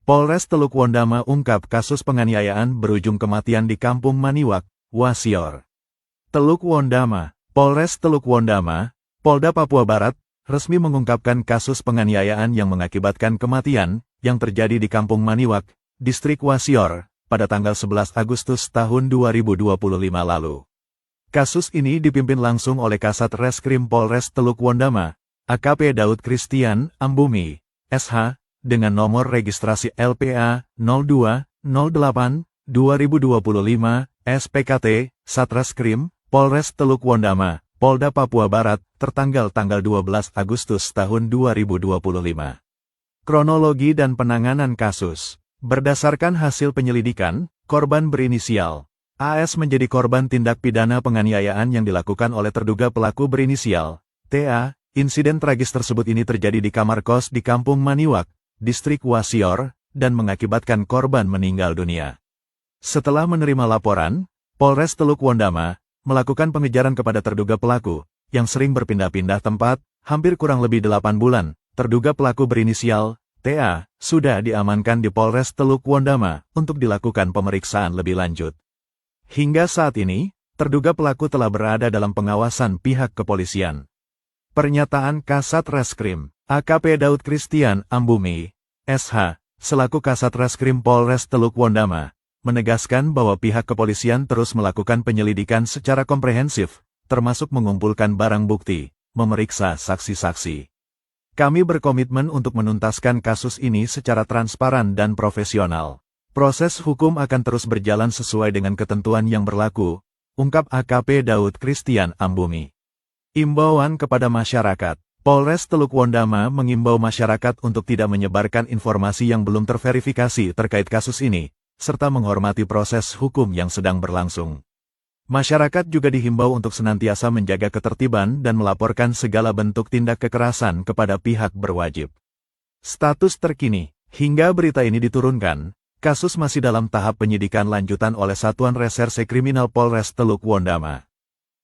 Polres Teluk Wondama ungkap kasus penganiayaan berujung kematian di Kampung Maniwak, Wasior. Teluk Wondama, Polres Teluk Wondama, Polda Papua Barat, resmi mengungkapkan kasus penganiayaan yang mengakibatkan kematian yang terjadi di Kampung Maniwak, Distrik Wasior, pada tanggal 11 Agustus tahun 2025 lalu. Kasus ini dipimpin langsung oleh Kasat Reskrim Polres Teluk Wondama, AKP Daud Christian Ambumi, SH, dengan nomor registrasi LPA 0208-2025, SPKT, Satreskrim, Polres Teluk Wondama, Polda Papua Barat, tertanggal tanggal 12 Agustus tahun 2025. Kronologi dan penanganan kasus. Berdasarkan hasil penyelidikan, korban berinisial AS menjadi korban tindak pidana penganiayaan yang dilakukan oleh terduga pelaku berinisial TA. Insiden tragis tersebut ini terjadi di kamar kos di Kampung Maniwak, Distrik Wasior, dan mengakibatkan korban meninggal dunia. Setelah menerima laporan, Polres Teluk Wondama melakukan pengejaran kepada terduga pelaku, yang sering berpindah-pindah tempat, hampir kurang lebih 8 bulan. Terduga pelaku berinisial TA sudah diamankan di Polres Teluk Wondama untuk dilakukan pemeriksaan lebih lanjut. Hingga saat ini, terduga pelaku telah berada dalam pengawasan pihak kepolisian. Pernyataan Kasat Reskrim AKP Daud Christian Ambumi, SH, selaku Kasat Reskrim Polres Teluk Wondama, menegaskan bahwa pihak kepolisian terus melakukan penyelidikan secara komprehensif, termasuk mengumpulkan barang bukti, memeriksa saksi-saksi. Kami berkomitmen untuk menuntaskan kasus ini secara transparan dan profesional. Proses hukum akan terus berjalan sesuai dengan ketentuan yang berlaku, ungkap AKP Daud Christian Ambumi. Imbauan kepada masyarakat. Polres Teluk Wondama mengimbau masyarakat untuk tidak menyebarkan informasi yang belum terverifikasi terkait kasus ini, serta menghormati proses hukum yang sedang berlangsung. Masyarakat juga dihimbau untuk senantiasa menjaga ketertiban dan melaporkan segala bentuk tindak kekerasan kepada pihak berwajib. Status terkini, hingga berita ini diturunkan, kasus masih dalam tahap penyidikan lanjutan oleh Satuan Reserse Kriminal Polres Teluk Wondama.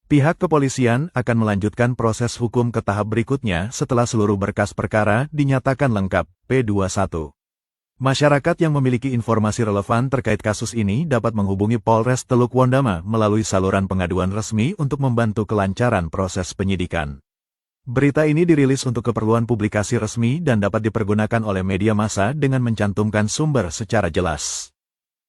Pihak kepolisian akan melanjutkan proses hukum ke tahap berikutnya setelah seluruh berkas perkara dinyatakan lengkap, P21. Masyarakat yang memiliki informasi relevan terkait kasus ini dapat menghubungi Polres Teluk Wondama melalui saluran pengaduan resmi untuk membantu kelancaran proses penyidikan. Berita ini dirilis untuk keperluan publikasi resmi dan dapat dipergunakan oleh media massa dengan mencantumkan sumber secara jelas.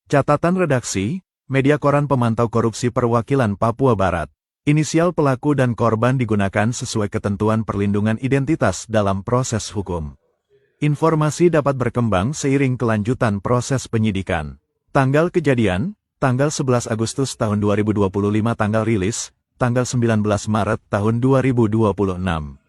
Catatan redaksi, Media Koran Pemantau Korupsi Perwakilan Papua Barat. Inisial pelaku dan korban digunakan sesuai ketentuan perlindungan identitas dalam proses hukum. Informasi dapat berkembang seiring kelanjutan proses penyidikan. Tanggal kejadian, tanggal 11 Agustus tahun 2025. Tanggal rilis, tanggal 19 Maret tahun 2026.